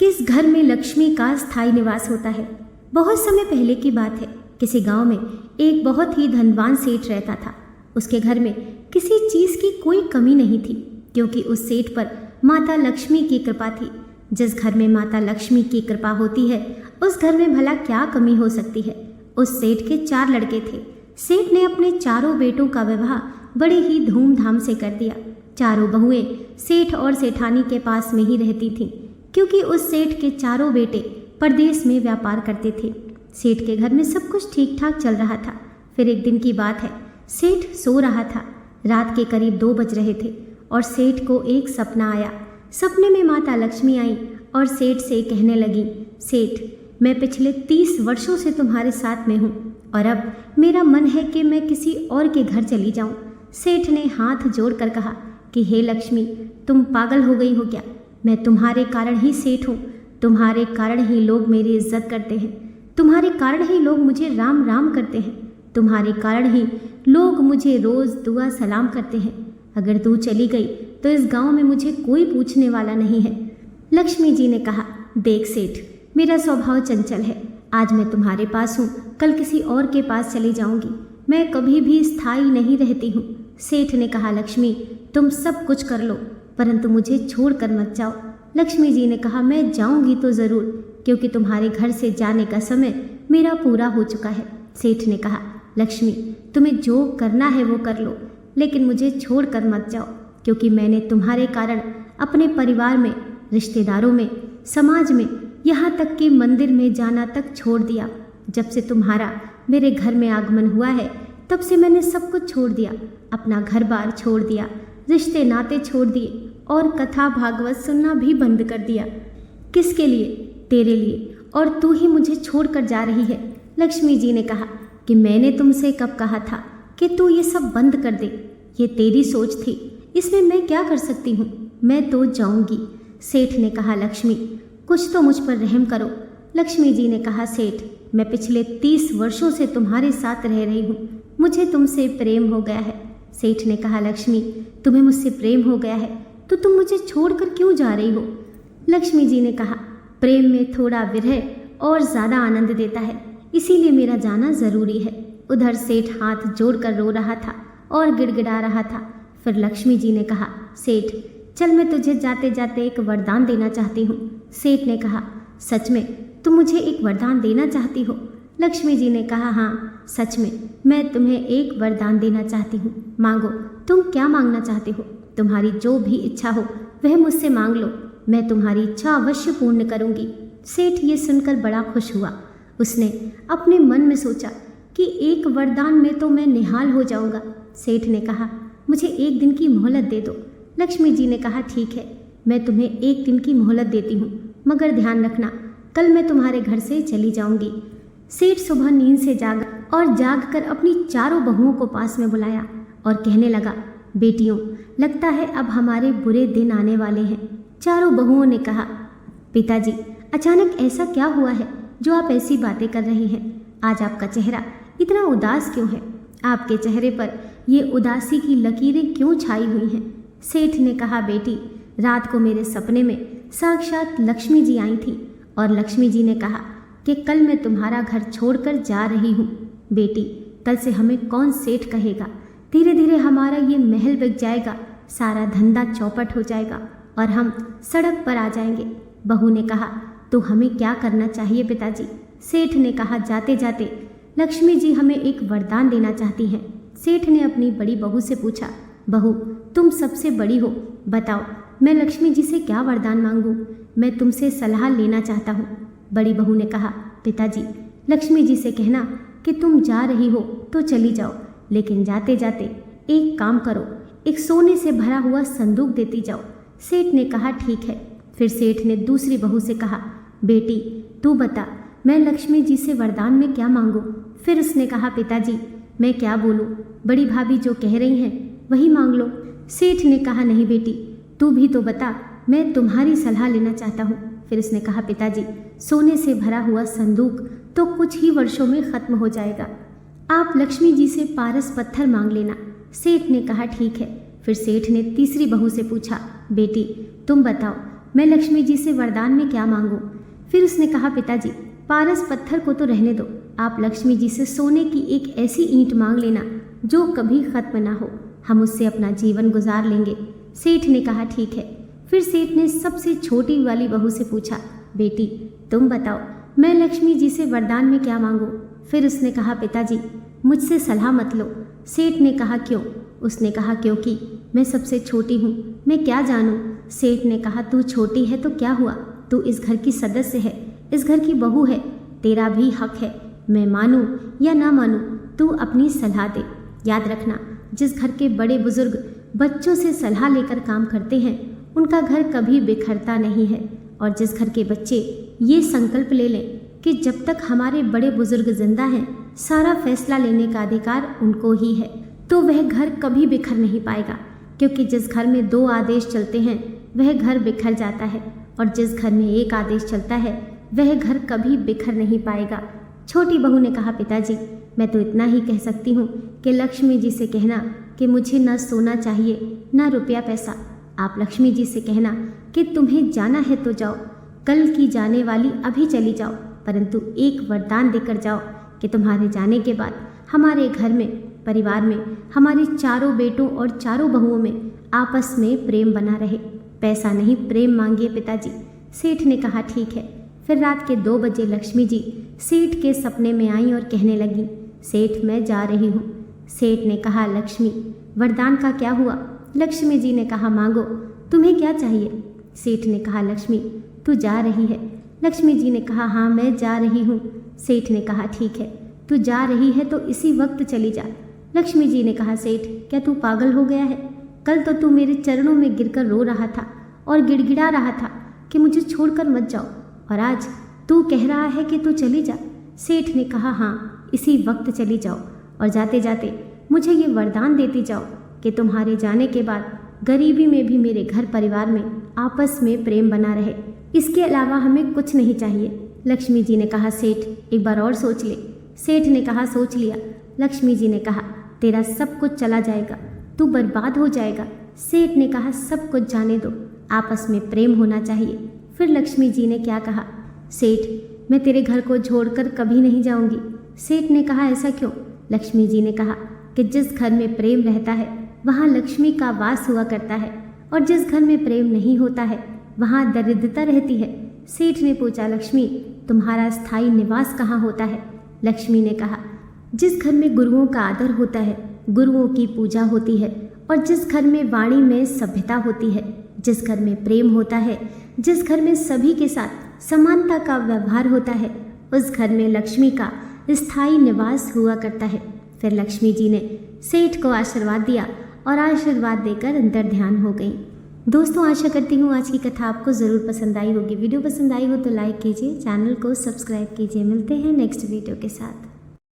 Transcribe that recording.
किस घर में लक्ष्मी का स्थायी निवास होता है। बहुत समय पहले की बात है। किसी गांव में एक बहुत ही धनवान सेठ रहता था। उसके घर में किसी चीज़ की कोई कमी नहीं थी, क्योंकि उस सेठ पर माता लक्ष्मी की कृपा थी। जिस घर में माता लक्ष्मी की कृपा होती है, उस घर में भला क्या कमी हो सकती है। उस सेठ के 4 लड़के थे। सेठ ने अपने चारों बेटों का विवाह बड़े ही धूमधाम से कर दिया। चारों बहुएं सेठ और सेठानी के पास में ही रहती थीं, क्योंकि उस सेठ के चारों बेटे परदेश में व्यापार करते थे। सेठ के घर में सब कुछ ठीक ठाक चल रहा था। फिर एक दिन की बात है, सेठ सो रहा था। रात के करीब 2 बज रहे थे और सेठ को एक सपना आया। सपने में माता लक्ष्मी आई और सेठ से कहने लगी, सेठ, मैं पिछले 30 वर्षों से तुम्हारे साथ में हूँ और अब मेरा मन है कि मैं किसी और के घर चली जाऊँ। सेठ ने हाथ जोड़कर कहा कि हे लक्ष्मी, तुम पागल हो गई हो क्या? मैं तुम्हारे कारण ही सेठ हूँ। तुम्हारे कारण ही लोग मेरी इज्जत करते हैं। तुम्हारे कारण ही लोग मुझे राम राम करते हैं। तुम्हारे कारण ही लोग मुझे रोज़ दुआ सलाम करते हैं। अगर तू चली गई तो इस गांव में मुझे कोई पूछने वाला नहीं है। लक्ष्मी जी ने कहा, देख सेठ, मेरा स्वभाव चंचल है। आज मैं तुम्हारे पास हूँ, कल किसी और के पास चली जाऊँगी। मैं कभी भी स्थायी नहीं रहती हूँ। सेठ ने कहा, लक्ष्मी, तुम सब कुछ कर लो, परंतु मुझे छोड़कर मत जाओ। लक्ष्मी जी ने कहा, मैं जाऊँगी तो ज़रूर, क्योंकि तुम्हारे घर से जाने का समय मेरा पूरा हो चुका है। सेठ ने कहा, लक्ष्मी, तुम्हें जो करना है वो कर लो, लेकिन मुझे छोड़कर मत जाओ, क्योंकि मैंने तुम्हारे कारण अपने परिवार में, रिश्तेदारों में, समाज में, यहाँ तक कि मंदिर में जाना तक छोड़ दिया। जब से तुम्हारा मेरे घर में आगमन हुआ है, तब से मैंने सब कुछ छोड़ दिया। अपना घर बार छोड़ दिया, रिश्ते नाते छोड़ दिए और कथा भागवत सुनना भी बंद कर दिया। किसके लिए? तेरे लिए, और तू ही मुझे छोड़कर जा रही है। लक्ष्मी जी ने कहा कि मैंने तुमसे कब कहा था कि तू ये सब बंद कर दे? ये तेरी सोच थी, इसमें मैं क्या कर सकती हूँ? मैं तो जाऊँगी। सेठ ने कहा, लक्ष्मी, कुछ तो मुझ पर रहम करो। लक्ष्मी जी ने कहा, सेठ, मैं पिछले 30 वर्षों से तुम्हारे साथ रह रही हूँ। मुझे तुमसे प्रेम हो गया है। सेठ ने कहा, लक्ष्मी, तुम्हें मुझसे प्रेम हो गया है तो तुम मुझे छोड़कर क्यों जा रही हो? लक्ष्मी जी ने कहा, प्रेम में थोड़ा विरह और ज़्यादा आनंद देता है, इसीलिए मेरा जाना ज़रूरी है। उधर सेठ हाथ जोड़कर रो रहा था और गिड़गिड़ा रहा था। फिर लक्ष्मी जी ने कहा, सेठ, चल, मैं तुझे जाते जाते एक वरदान देना चाहती हूँ। सेठ ने कहा, सच में तुम मुझे एक वरदान देना चाहती हो? लक्ष्मी जी ने कहा, हाँ, सच में मैं तुम्हें एक वरदान देना चाहती हूँ। मांगो, तुम क्या मांगना चाहते हो? तुम्हारी जो भी इच्छा हो वह मुझसे मांग लो, मैं तुम्हारी इच्छा अवश्य पूर्ण करूँगी। सेठ ये सुनकर बड़ा खुश हुआ। उसने अपने मन में सोचा कि एक वरदान में तो मैं निहाल हो जाऊँगा। सेठ ने कहा, मुझे 1 दिन की मोहलत दे दो। लक्ष्मी जी ने कहा, ठीक है, मैं तुम्हें 1 दिन की मोहलत देती हूँ, मगर ध्यान रखना, कल मैं तुम्हारे घर से चली जाऊँगी। सेठ सुबह नींद से जागा और जागकर अपनी चारों बहुओं को पास में बुलाया और कहने लगा, बेटियों, लगता है अब हमारे बुरे दिन आने वाले हैं। चारों बहुओं ने कहा, पिताजी, अचानक ऐसा क्या हुआ है जो आप ऐसी बातें कर रही हैं? आज आपका चेहरा इतना उदास क्यों है? आपके चेहरे पर ये उदासी की लकीरें क्यों छाई हुई हैं? सेठ ने कहा, बेटी, रात को मेरे सपने में साक्षात लक्ष्मी जी आई थी और लक्ष्मी जी ने कहा कि कल मैं तुम्हारा घर छोड़कर जा रही हूँ। बेटी, कल से हमें कौन सेठ कहेगा। धीरे धीरे हमारा ये महल बिक जाएगा, सारा धंधा चौपट हो जाएगा और हम सड़क पर आ जाएंगे। बहू ने कहा, तो हमें क्या करना चाहिए पिताजी? सेठ ने कहा, जाते जाते लक्ष्मी जी हमें एक वरदान देना चाहती हैं। सेठ ने अपनी बड़ी बहू से पूछा, बहू, तुम सबसे बड़ी हो, बताओ मैं लक्ष्मी जी से क्या वरदान मांगूं? मैं तुमसे सलाह लेना चाहता हूँ। बड़ी बहू ने कहा, पिताजी, लक्ष्मी जी से कहना कि तुम जा रही हो तो चली जाओ, लेकिन जाते जाते एक काम करो, एक सोने से भरा हुआ संदूक देती जाओ। सेठ ने कहा, ठीक है। फिर सेठ ने दूसरी बहू से कहा, बेटी, तू बता, मैं लक्ष्मी जी से वरदान में क्या मांगूं? फिर उसने कहा, पिताजी, मैं क्या बोलूं, बड़ी भाभी जो कह रही हैं वही मांग लो। सेठ ने कहा, नहीं बेटी, तू भी तो बता, मैं तुम्हारी सलाह लेना चाहता हूँ। फिर उसने कहा, पिताजी, सोने से भरा हुआ संदूक तो कुछ ही वर्षों में ख़त्म हो जाएगा, आप लक्ष्मी जी से पारस पत्थर मांग लेना। सेठ ने कहा, ठीक है। फिर सेठ ने तीसरी बहू से पूछा, बेटी, तुम बताओ, मैं लक्ष्मी जी से वरदान में क्या मांगूं? फिर उसने कहा, पिताजी पारस पत्थर को तो रहने दो, आप लक्ष्मी जी से सोने की एक ऐसी ईंट मांग लेना जो कभी खत्म ना हो, हम उससे अपना जीवन गुजार लेंगे। सेठ ने कहा, ठीक है। फिर सेठ ने सबसे छोटी वाली बहू से पूछा, बेटी तुम बताओ मैं लक्ष्मी जी से वरदान में क्या मांगूं? फिर उसने कहा, पिताजी मुझसे सलाह मत लो। सेठ ने कहा, क्यों? उसने कहा, क्योंकि मैं सबसे छोटी हूँ, मैं क्या जानूँ। सेठ ने कहा, तू छोटी है तो क्या हुआ, तू इस घर की सदस्य है, इस घर की बहू है, तेरा भी हक है, मैं मानूं या ना मानूं तू अपनी सलाह दे। याद रखना, जिस घर के बड़े बुजुर्ग बच्चों से सलाह लेकर काम करते हैं उनका घर कभी बिखरता नहीं है, और जिस घर के बच्चे ये संकल्प ले लें कि जब तक हमारे बड़े बुजुर्ग जिंदा हैं सारा फैसला लेने का अधिकार उनको ही है, तो वह घर कभी बिखर नहीं पाएगा। क्योंकि जिस घर में 2 आदेश चलते हैं वह घर बिखर जाता है, और जिस घर में 1 आदेश चलता है वह घर कभी बिखर नहीं पाएगा। छोटी बहू ने कहा, पिताजी मैं तो इतना ही कह सकती हूँ कि लक्ष्मी जी से कहना कि मुझे न सोना चाहिए न रुपया पैसा। आप लक्ष्मी जी से कहना कि तुम्हें जाना है तो जाओ, कल की जाने वाली अभी चली जाओ, परंतु एक वरदान देकर जाओ कि तुम्हारे जाने के बाद हमारे घर में, परिवार में, हमारी चारों बेटों और चारों बहुओं में आपस में प्रेम बना रहे। पैसा नहीं, प्रेम मांगिए पिताजी। सेठ ने कहा, ठीक है। फिर रात के 2 बजे लक्ष्मी जी सेठ के सपने में आईं और कहने लगी, सेठ मैं जा रही हूँ। सेठ ने कहा, लक्ष्मी वरदान का क्या हुआ? लक्ष्मी जी ने कहा, मांगो, तुम्हें क्या चाहिए? सेठ ने कहा, लक्ष्मी तू जा रही है? लक्ष्मी जी ने कहा, हाँ मैं जा रही हूँ। सेठ ने कहा, ठीक है, तू जा रही है तो इसी वक्त चली जा। लक्ष्मी जी ने कहा, सेठ क्या तू पागल हो गया है? कल तो तू मेरे चरणों में गिरकर रो रहा था और गिड़गिड़ा रहा था कि मुझे छोड़कर मत जाओ, और आज तू कह रहा है कि तू चली जा। सेठ ने कहा, हाँ इसी वक्त चली जाओ, और जाते जाते मुझे ये वरदान देती जाओ कि तुम्हारे जाने के बाद गरीबी में भी मेरे घर परिवार में आपस में प्रेम बना रहे, इसके अलावा हमें कुछ नहीं चाहिए। लक्ष्मी जी ने कहा, सेठ एक बार और सोच ले। सेठ ने कहा, सोच लिया। लक्ष्मी जी ने कहा, तेरा सब कुछ चला जाएगा, तू बर्बाद हो जाएगा। सेठ ने कहा, सब कुछ जाने दो, आपस में प्रेम होना चाहिए। फिर लक्ष्मी जी ने क्या कहा, सेठ मैं तेरे घर को छोड़कर कभी नहीं जाऊंगी। सेठ ने कहा, ऐसा क्यों? लक्ष्मी जी ने कहा कि जिस घर में प्रेम रहता है वहाँ लक्ष्मी का वास हुआ करता है, और जिस घर में प्रेम नहीं होता है वहाँ दरिद्रता रहती है। सेठ ने पूछा, लक्ष्मी तुम्हारा स्थायी निवास कहाँ होता है? लक्ष्मी ने कहा, जिस घर में गुरुओं का आदर होता है, गुरुओं की पूजा होती है, और जिस घर में वाणी में सभ्यता होती है, जिस घर में प्रेम होता है, जिस घर में सभी के साथ समानता का व्यवहार होता है, उस घर में लक्ष्मी का स्थायी निवास हुआ करता है। फिर लक्ष्मी जी ने सेठ को आशीर्वाद दिया और आशीर्वाद देकर अंतर ध्यान हो गई। दोस्तों आशा करती हूँ आज की कथा आपको ज़रूर पसंद आई होगी। वीडियो पसंद आई हो तो लाइक कीजिए, चैनल को सब्सक्राइब कीजिए। मिलते हैं नेक्स्ट वीडियो के साथ।